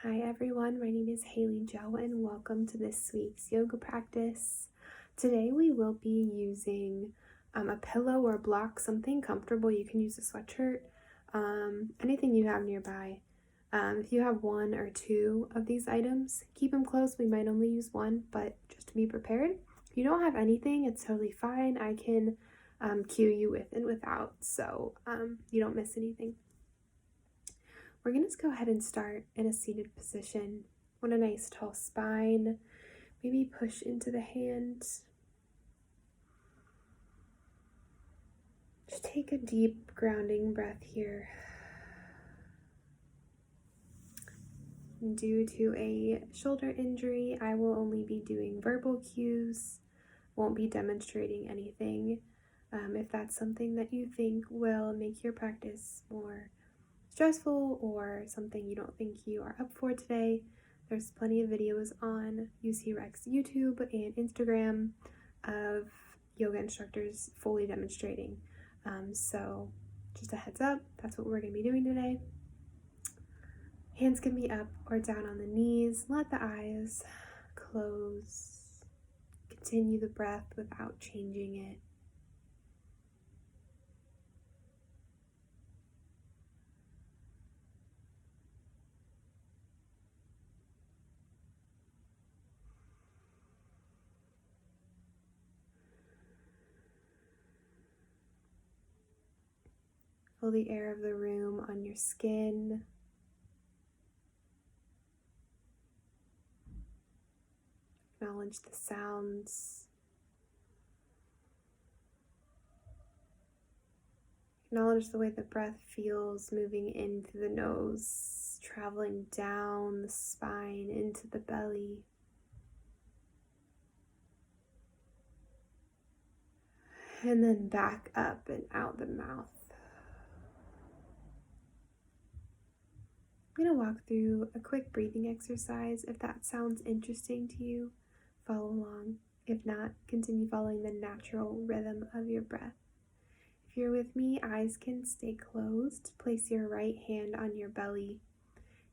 Hi everyone, my name is Halie Jo and welcome to this week's yoga practice. Today we will be using a pillow or block, something comfortable. You can use a sweatshirt, anything you have nearby. If you have one or two of these items, keep them close. We might only use one, but just to be prepared. If you don't have anything, it's totally fine. I can cue you with and without, so you don't miss anything. We're going to go ahead and start in a seated position on a nice tall spine. Maybe push into the hand. Just take a deep grounding breath here. Due to a shoulder injury, I will only be doing verbal cues, won't be demonstrating anything. If that's something that you think will make your practice more stressful or something you don't think you are up for today, there's plenty of videos on UC Rex YouTube and Instagram of yoga instructors fully demonstrating. So just a heads up, that's what we're going to be doing today. Hands can be up or down on the knees. Let the eyes close. Continue the breath without changing it. Feel the air of the room on your skin. Acknowledge the sounds. Acknowledge the way the breath feels moving in through the nose, traveling down the spine into the belly. And then back up and out the mouth. I'm going to walk through a quick breathing exercise. If that sounds interesting to you, follow along. If not, continue following the natural rhythm of your breath. If you're with me, eyes can stay closed. Place your right hand on your belly.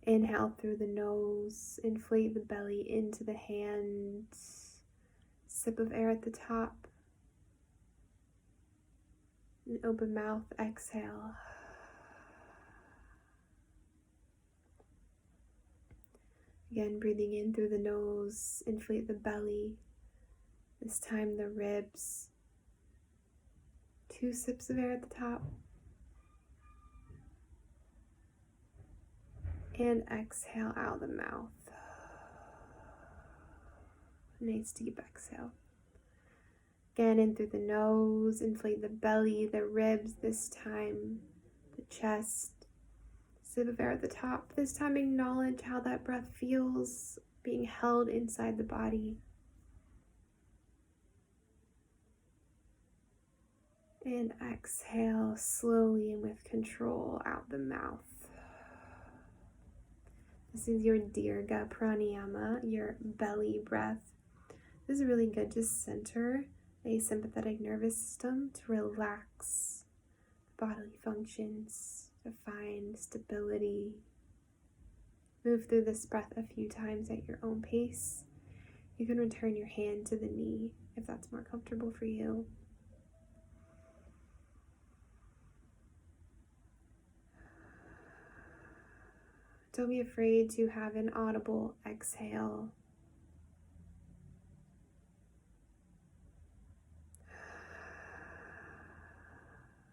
Inhale through the nose, inflate the belly into the hand. Sip of air at the top. And open mouth, exhale. Again, breathing in through the nose, inflate the belly. This time the ribs. 2 sips of air at the top. And exhale out the mouth. Nice deep exhale. Again, in through the nose, inflate the belly, the ribs, this time the chest. Sip of air at the top. This time acknowledge how that breath feels being held inside the body. And exhale slowly and with control out the mouth. This is your Dirga Pranayama, your belly breath. This is really good to center a sympathetic nervous system, to relax bodily functions, to find stability. Move through this breath a few times at your own pace. You can return your hand to the knee if that's more comfortable for you. Don't be afraid to have an audible exhale.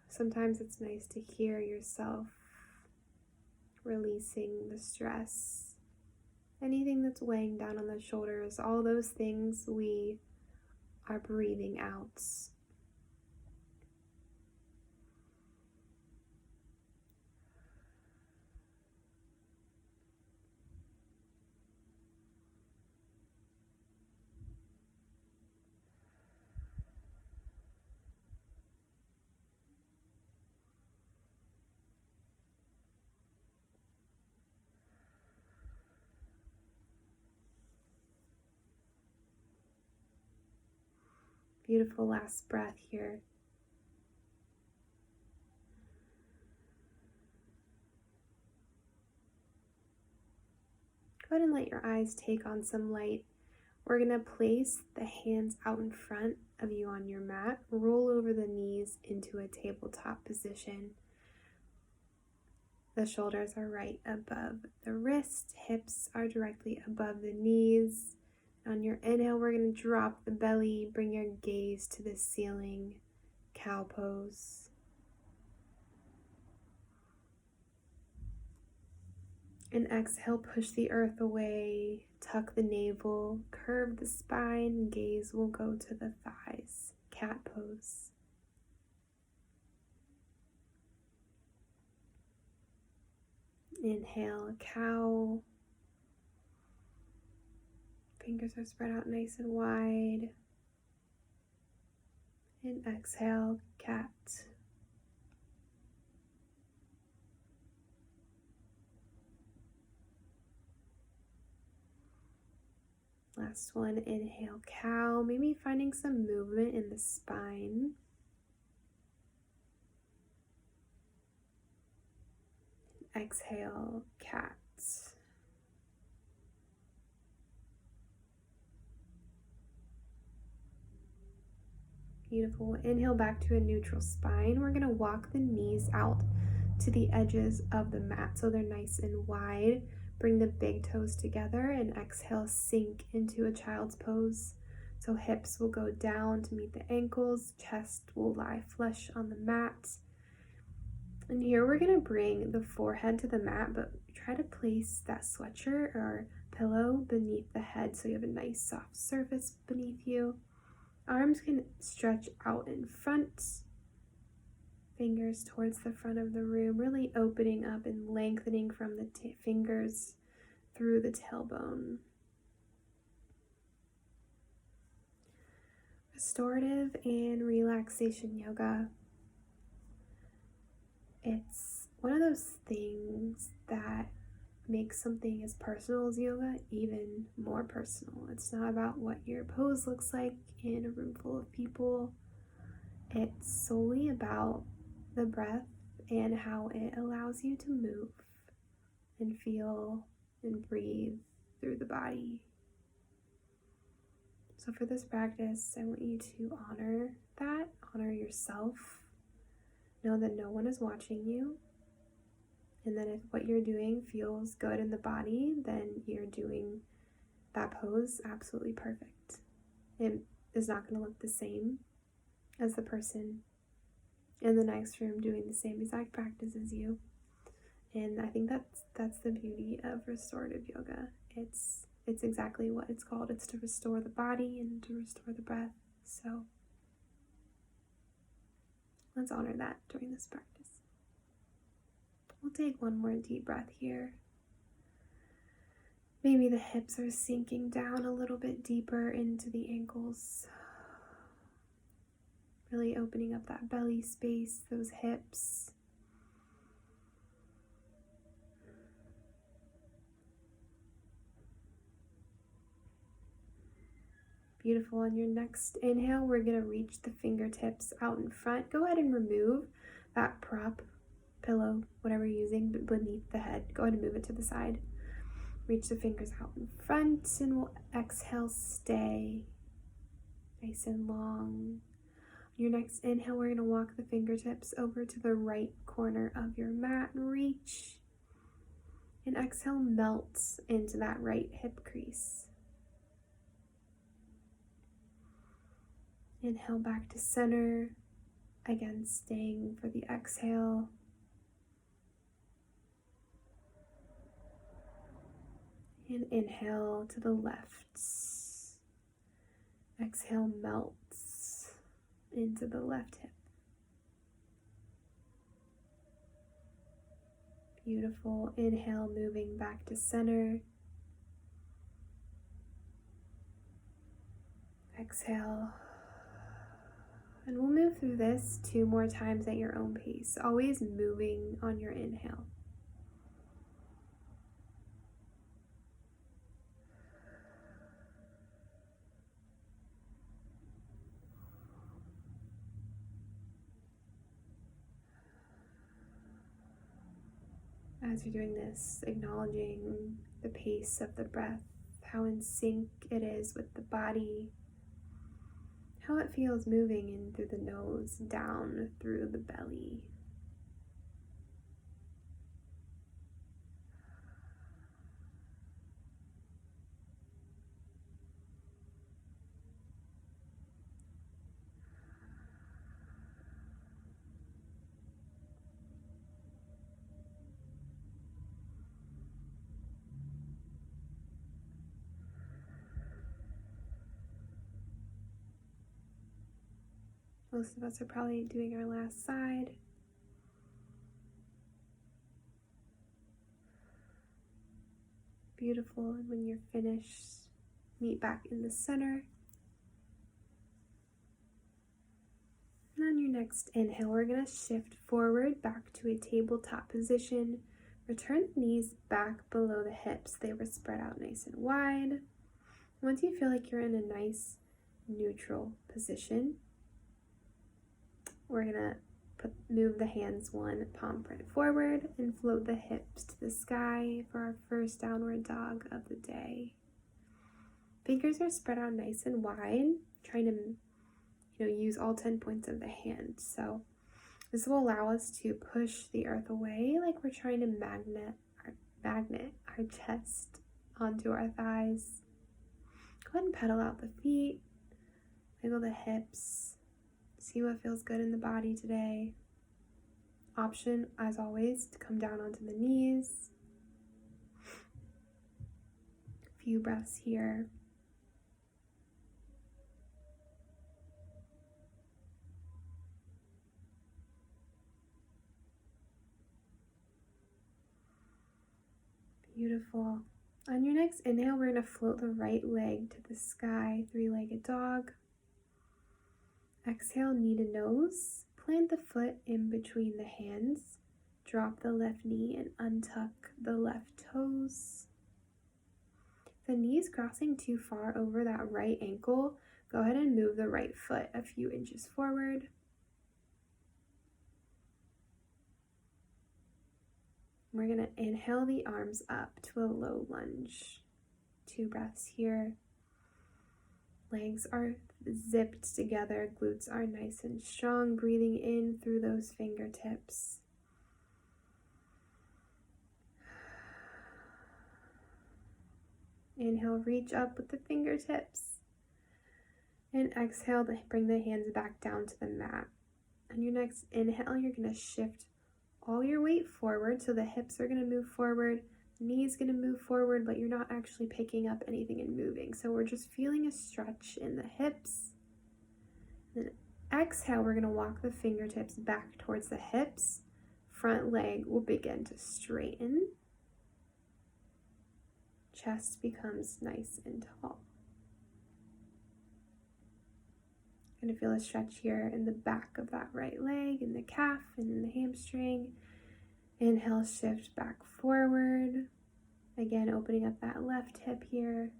Sometimes it's nice to hear yourself releasing the stress, anything that's weighing down on the shoulders, all those things we are breathing out. Beautiful last breath here. ahead and let your eyes take on some light. We're going to place the hands out in front of you on your mat. Roll over the knees into a tabletop position. The shoulders are right above the wrist. Hips are directly above the knees. On your inhale, we're going to drop the belly. Bring your gaze to the ceiling. Cow pose. And exhale, push the earth away. Tuck the navel. Curve the spine. Gaze will go to the thighs. Cat pose. Inhale, cow. Fingers are spread out nice and wide. And exhale, cat. Last one, inhale, cow. Maybe finding some movement in the spine. Exhale, cat. Beautiful. Inhale back to a neutral spine. We're going to walk the knees out to the edges of the mat so they're nice and wide. Bring the big toes together and exhale, sink into a child's pose. So hips will go down to meet the ankles, chest will lie flush on the mat. And here we're going to bring the forehead to the mat, but try to place that sweatshirt or pillow beneath the head so you have a nice soft surface beneath you. Arms can stretch out in front, fingers towards the front of the room, really opening up and lengthening from the fingers through the tailbone. Restorative and relaxation yoga. It's one of those things that makes something as personal as yoga even more personal. It's not about what your pose looks like in a room full of people. It's solely about the breath and how it allows you to move and feel and breathe through the body. So for this practice, I want you to honor that, honor yourself. Know that no one is watching you. And then if what you're doing feels good in the body, then you're doing that pose absolutely perfect. It is not going to look the same as the person in the next room doing the same exact practice as you. And I think that's the beauty of restorative yoga. It's exactly what it's called. It's to restore the body and to restore the breath. So let's honor that during this practice. We'll take one more deep breath here. Maybe the hips are sinking down a little bit deeper into the ankles. Really opening up that belly space, those hips. Beautiful. On your next inhale, we're going to reach the fingertips out in front. Go ahead and remove that prop, pillow, whatever you're using beneath the head. Go ahead and move it to the side. Reach the fingers out in front and we'll exhale, stay nice and long. On your next inhale, we're going to walk the fingertips over to the right corner of your mat and reach. And exhale, melt into that right hip crease. Inhale back to center. Again, staying for the exhale. And inhale to the left. Exhale, melts into the left hip. Beautiful. Inhale, moving back to center. Exhale. And we'll move through this 2 more times at your own pace, always moving on your inhale. As you're doing this, acknowledging the pace of the breath, how in sync it is with the body, how it feels moving in through the nose, down through the belly. Most of us are probably doing our last side. Beautiful. And when you're finished, meet back in the center. And on your next inhale, we're going to shift forward back to a tabletop position. Return the knees back below the hips. They were spread out nice and wide. Once you feel like you're in a nice neutral position, we're going to move the hands one palm print forward and float the hips to the sky for our first downward dog of the day. Fingers are spread out nice and wide, trying to use all 10 points of the hand. So this will allow us to push the earth away like we're trying to magnet our chest onto our thighs. Go ahead and pedal out the feet, wiggle the hips. See what feels good in the body today. Option, as always, to come down onto the knees. A few breaths here. Beautiful. On your next inhale, we're going to float the right leg to the sky, three-legged dog. Exhale, knee to nose. Plant the foot in between the hands. Drop the left knee and untuck the left toes. If the knee is crossing too far over that right ankle, go ahead and move the right foot a few inches forward. We're going to inhale the arms up to a low lunge. 2 breaths here. Legs are zipped together, glutes are nice and strong, breathing in through those fingertips. Inhale, reach up with the fingertips. And exhale to bring the hands back down to the mat. On your next inhale, you're going to shift all your weight forward, so the hips are going to move forward. Knees going to move forward, but you're not actually picking up anything and moving. So we're just feeling a stretch in the hips. Then exhale, we're going to walk the fingertips back towards the hips. Front leg will begin to straighten. Chest becomes nice and tall. Going to feel a stretch here in the back of that right leg, in the calf, and in the hamstring. Inhale, shift back forward. Again, opening up that left hip here.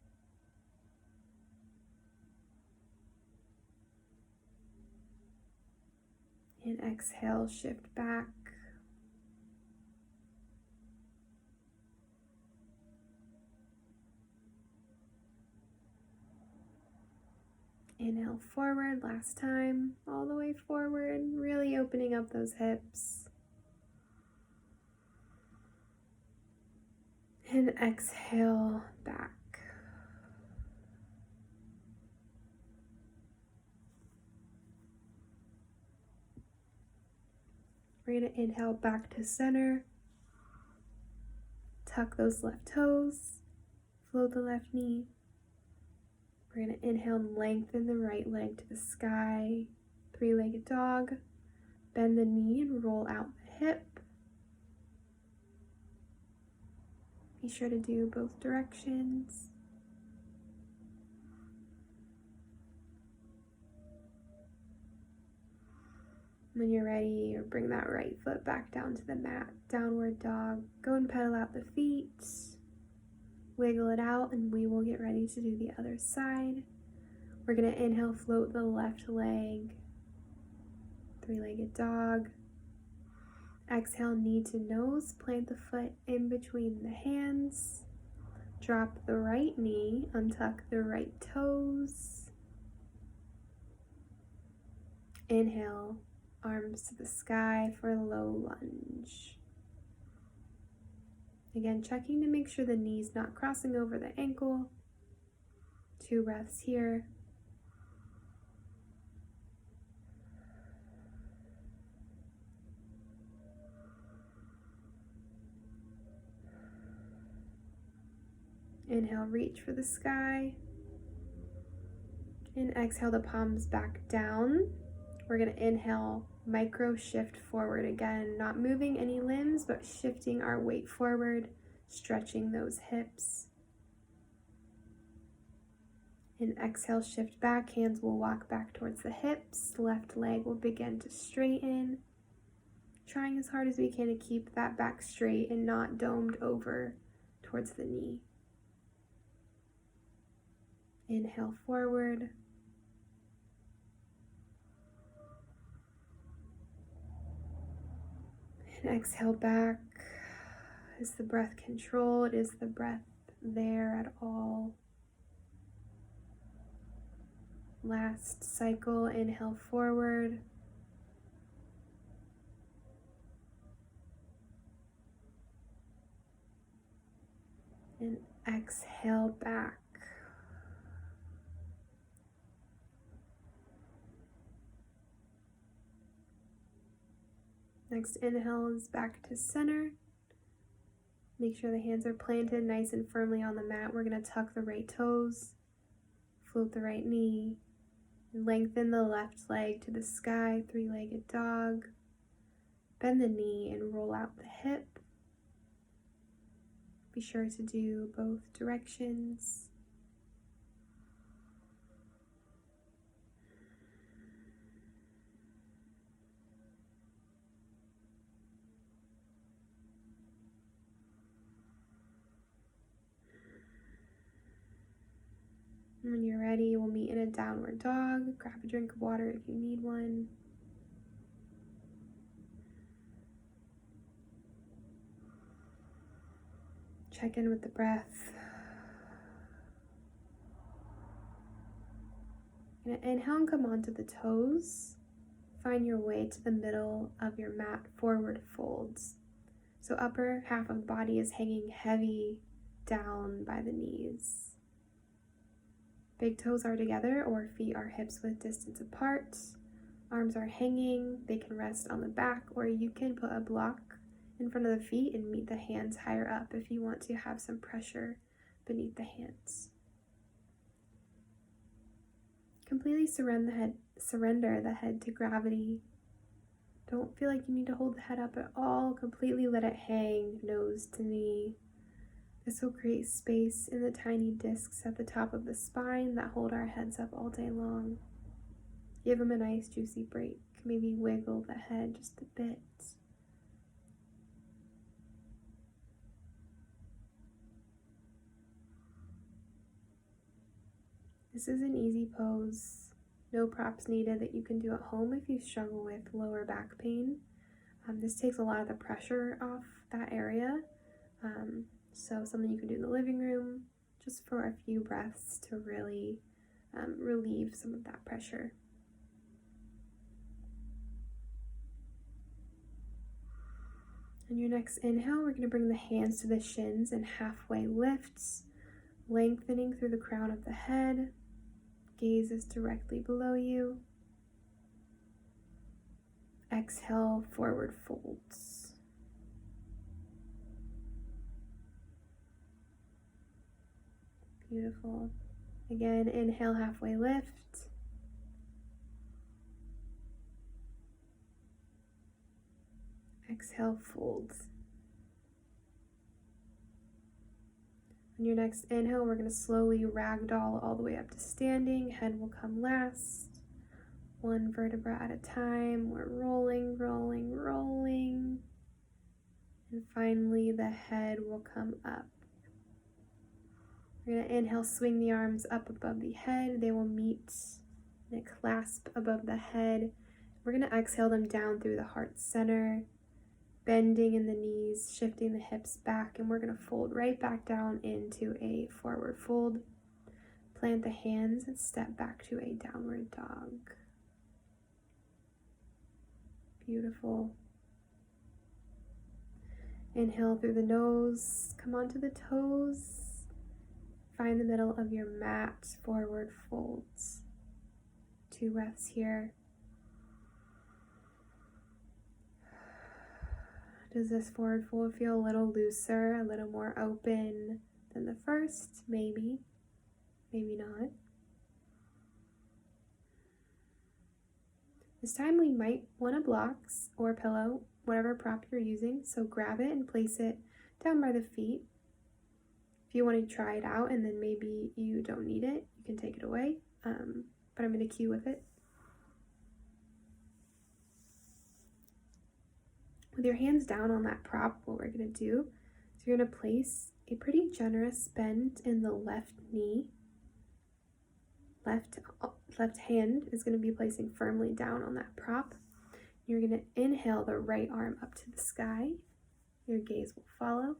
And exhale, shift back. Inhale forward, last time, all the way forward, really opening up those hips. And exhale back. We're going to inhale back to center. Tuck those left toes. Float the left knee. We're going to inhale and lengthen the right leg to the sky. Three-legged dog. Bend the knee and roll out the hip. Be sure to do both directions. When you're ready, bring that right foot back down to the mat. Downward dog. Go and pedal out the feet. Wiggle it out, and we will get ready to do the other side. We're going to inhale, float the left leg. Three-legged dog. Exhale, knee to nose, plant the foot in between the hands. Drop the right knee, untuck the right toes. Inhale, arms to the sky for a low lunge. Again, checking to make sure the knee's not crossing over the ankle. 2 breaths here. Inhale, reach for the sky. And exhale the palms back down. We're going to inhale, micro shift forward again, not moving any limbs, but shifting our weight forward, stretching those hips. And exhale, shift back, hands will walk back towards the hips, left leg will begin to straighten. Trying as hard as we can to keep that back straight and not domed over towards the knee. Inhale forward. And exhale back. Is the breath controlled? Is the breath there at all? Last cycle, inhale forward. And exhale back. Next inhale is back to center. Make sure the hands are planted nice and firmly on the mat. We're going to tuck the right toes, float the right knee, lengthen the left leg to the sky, 3-legged dog. Bend the knee and roll out the hip. Be sure to do both directions. When you're ready, we'll meet in a downward dog. Grab a drink of water if you need one. Check in with the breath. You're gonna inhale and come onto the toes. Find your way to the middle of your mat, forward folds. So upper half of the body is hanging heavy down by the knees. Big toes are together or feet are hips width distance apart. Arms are hanging. They can rest on the back, or you can put a block in front of the feet and meet the hands higher up if you want to have some pressure beneath the hands. Completely surrender the head to gravity. Don't feel like you need to hold the head up at all. Completely let it hang, nose to knee. This will create space in the tiny discs at the top of the spine that hold our heads up all day long. Give them a nice juicy break. Maybe wiggle the head just a bit. This is an easy pose. No props needed that you can do at home if you struggle with lower back pain. This takes a lot of the pressure off that area. So something you can do in the living room just for a few breaths to really relieve some of that pressure. On your next inhale, we're going to bring the hands to the shins and halfway lifts, lengthening through the crown of the head. Gaze is directly below you. Exhale, forward folds. Beautiful. Again, inhale, halfway lift. Exhale, folds. On your next inhale, we're going to slowly ragdoll all the way up to standing. Head will come last. One vertebra at a time. We're rolling, rolling, rolling. And finally, the head will come up. We're going to inhale, swing the arms up above the head. They will meet and clasp above the head. We're going to exhale them down through the heart center. bending in the knees, shifting the hips back, and we're going to fold right back down into a forward fold. Plant the hands and step back to a downward dog. Beautiful. Inhale through the nose, come onto the toes. Find the middle of your mat, forward folds. 2 breaths here. Does this forward fold feel a little looser, a little more open than the first? Maybe, maybe not. This time we might want a blocks or a pillow, whatever prop you're using. So grab it and place it down by the feet. If you want to try it out and then maybe you don't need it, you can take it away. But I'm going to cue with it. With your hands down on that prop, what we're going to do is you're going to place a pretty generous bend in the left knee. Left hand is going to be placing firmly down on that prop. You're going to inhale the right arm up to the sky. Your gaze will follow.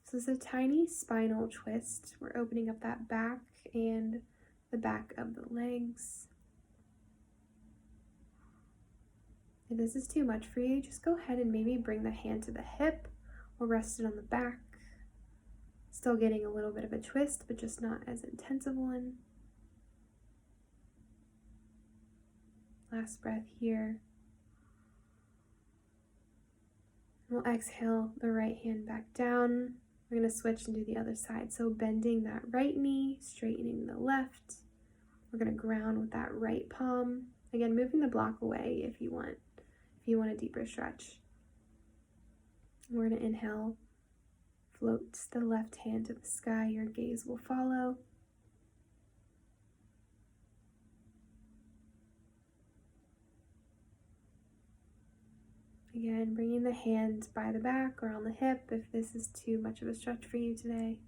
So this is a tiny spinal twist. We're opening up that back and the back of the legs. If this is too much for you, just go ahead and maybe bring the hand to the hip or rest it on the back. Still getting a little bit of a twist, but just not as intense of one. Last breath here. We'll exhale the right hand back down. We're going to switch and do the other side. So bending that right knee, straightening the left. We're going to ground with that right palm. Again, moving the block away if you want a deeper stretch. We're going to inhale, float the left hand to the sky. Your gaze will follow. Again, bringing the hands by the back or on the hip if this is too much of a stretch for you today.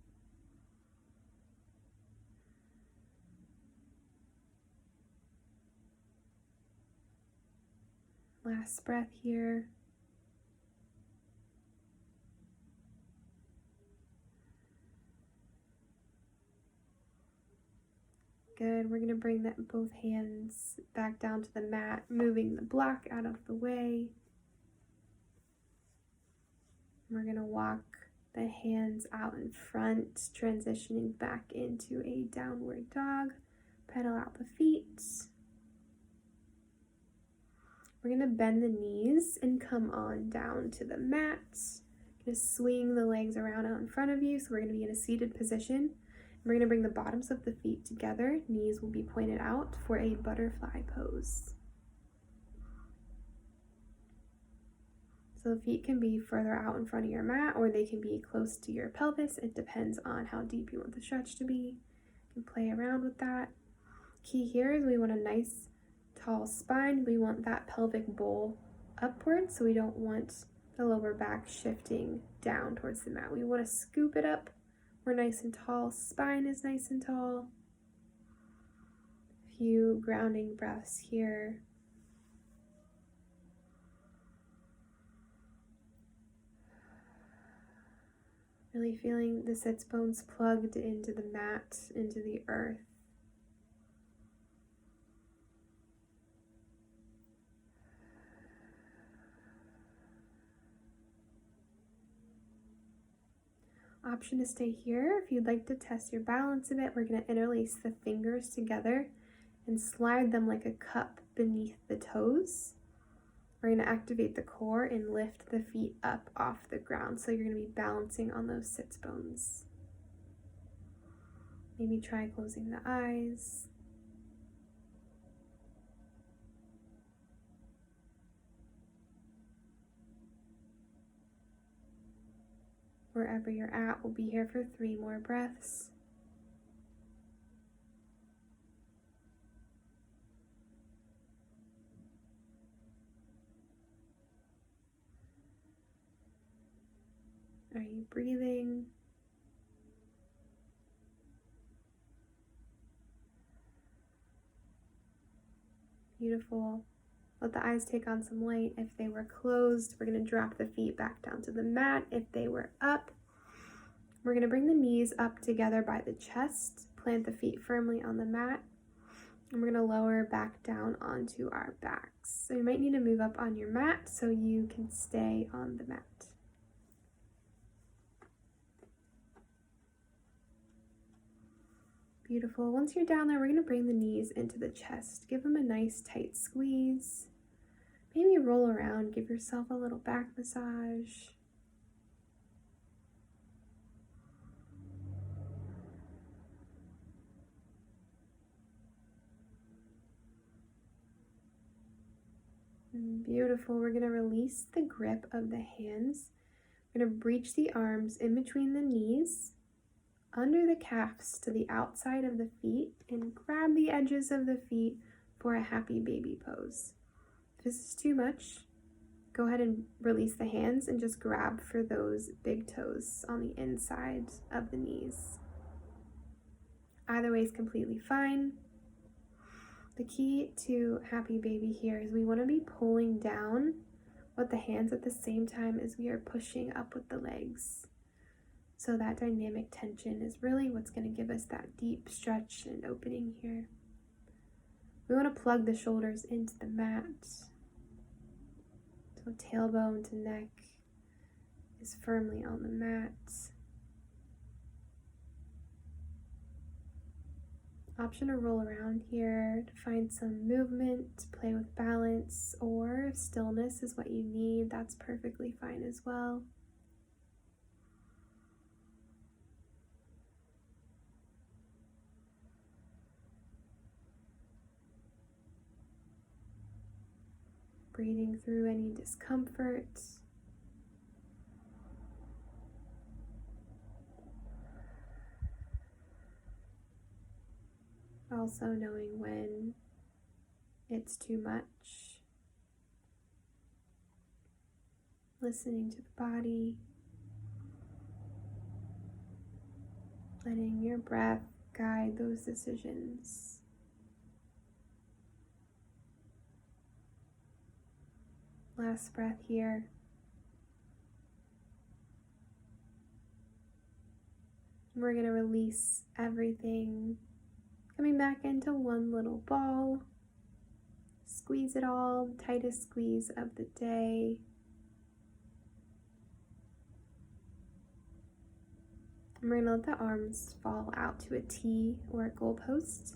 Last breath here. Good. We're going to bring both hands back down to the mat, moving the block out of the way. We're going to walk the hands out in front, transitioning back into a downward dog. Pedal out the feet. We're going to bend the knees and come on down to the mat. Going to swing the legs around out in front of you. So we're going to be in a seated position. We're going to bring the bottoms of the feet together. Knees will be pointed out for a butterfly pose. So the feet can be further out in front of your mat or they can be close to your pelvis. It depends on how deep you want the stretch to be. You can play around with that. Key here is we want a nice tall spine. We want that pelvic bowl upward, so we don't want the lower back shifting down towards the mat. We want to scoop it up. We're nice and tall. Spine is nice and tall. A few grounding breaths here. Really feeling the sits bones plugged into the mat, into the earth. Option to stay here. If you'd like to test your balance a bit, we're going to interlace the fingers together and slide them like a cup beneath the toes. We're going to activate the core and lift the feet up off the ground. So you're going to be balancing on those sits bones. Maybe try closing the eyes. Wherever you're at, we'll be here for 3 more breaths. Are you breathing? Beautiful. Let the eyes take on some light. If they were closed, we're going to drop the feet back down to the mat. If they were up, we're going to bring the knees up together by the chest, plant the feet firmly on the mat, and we're going to lower back down onto our backs. So you might need to move up on your mat so you can stay on the mat. Beautiful. Once you're down there, we're going to bring the knees into the chest. Give them a nice tight squeeze. Maybe roll around. Give yourself a little back massage. Beautiful. We're going to release the grip of the hands. We're going to reach the arms in between the knees, under the calves to the outside of the feet, and grab the edges of the feet for a happy baby pose. If this is too much, go ahead and release the hands and just grab for those big toes on the inside of the knees. Either way is completely fine. The key to happy baby here is we want to be pulling down with the hands at the same time as we are pushing up with the legs. So that dynamic tension is really what's going to give us that deep stretch and opening here. We want to plug the shoulders into the mat. So tailbone to neck is firmly on the mat. Option to roll around here to find some movement, to play with balance, or if stillness is what you need, that's perfectly fine as well. Breathing through any discomfort. Also knowing when it's too much. Listening to the body. Letting your breath guide those decisions. Last breath here. We're going to release everything, coming back into one little ball. Squeeze it all, tightest squeeze of the day. And we're going to let the arms fall out to a T or a goalpost.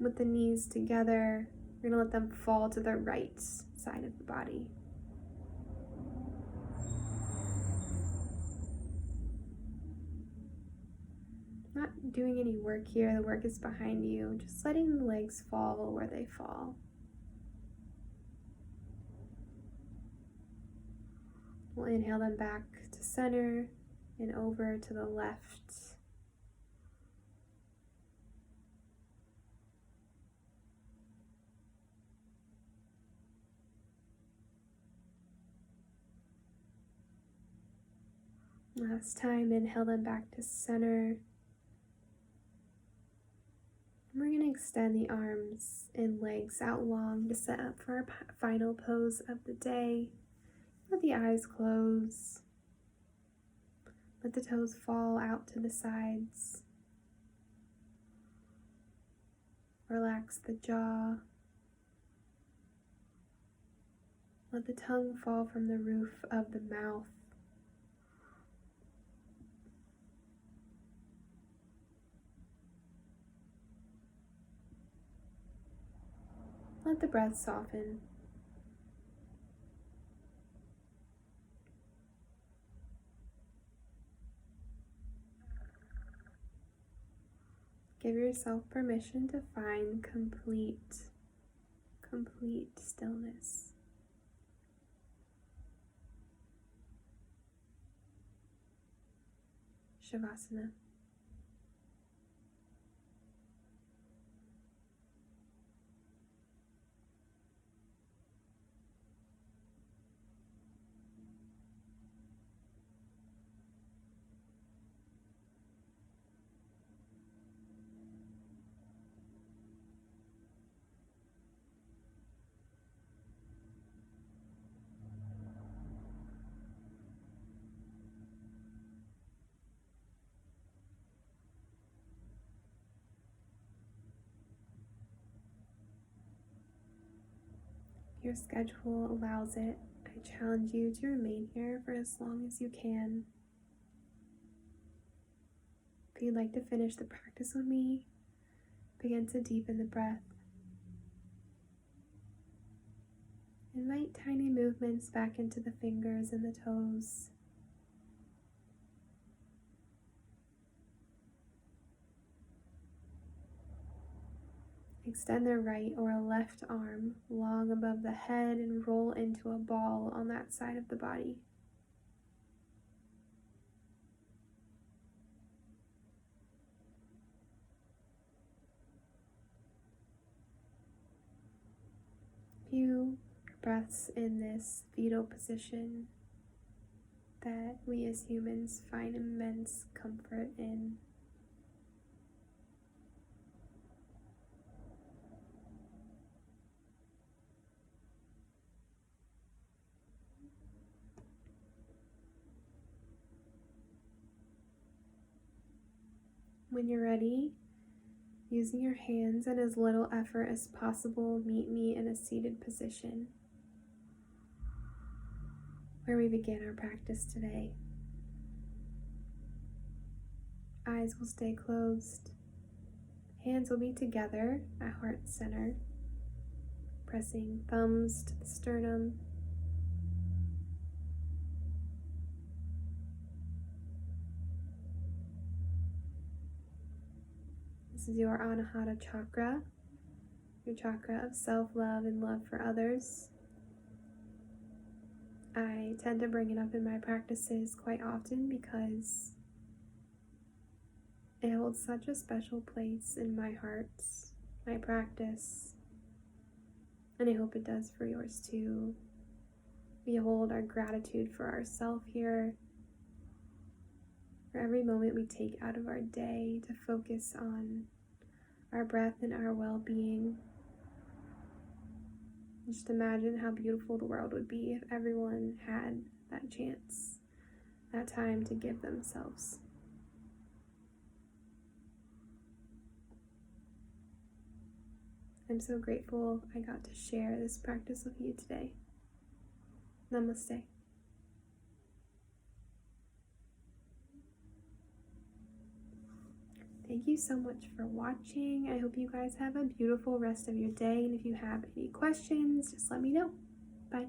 With the knees together, we're going to let them fall to the right side of the body. Not doing any work here, the work is behind you, just letting the legs fall where they fall. We'll inhale them back to center and over to the left. Last time, inhale them back to center. We're going to extend the arms and legs out long to set up for our final pose of the day. Let the eyes close. Let the toes fall out to the sides. Relax the jaw. Let the tongue fall from the roof of the mouth. Let the breath soften. Give yourself permission to find complete stillness. Shavasana. your schedule allows it, I challenge you to remain here for as long as you can. If you'd like to finish the practice with me, begin to deepen the breath. Invite tiny movements back into the fingers and the toes. Extend the right or left arm long above the head and roll into a ball on that side of the body. Few breaths in this fetal position that we as humans find immense comfort in. When you're ready, using your hands and as little effort as possible, meet me in a seated position where we begin our practice today. Eyes will stay closed. Hands will be together at heart center, pressing thumbs to the sternum. This is your Anahata chakra, your chakra of self-love and love for others. I tend to bring it up in my practices quite often because it holds such a special place in my heart, my practice, and I hope it does for yours too. We hold our gratitude for ourselves here, for every moment we take out of our day to focus on our breath and our well-being. Just imagine how beautiful the world would be if everyone had that chance, that time to give themselves. I'm so grateful I got to share this practice with you today. Namaste. Thank you so much for watching. I hope you guys have a beautiful rest of your day. And if you have any questions, just let me know. Bye.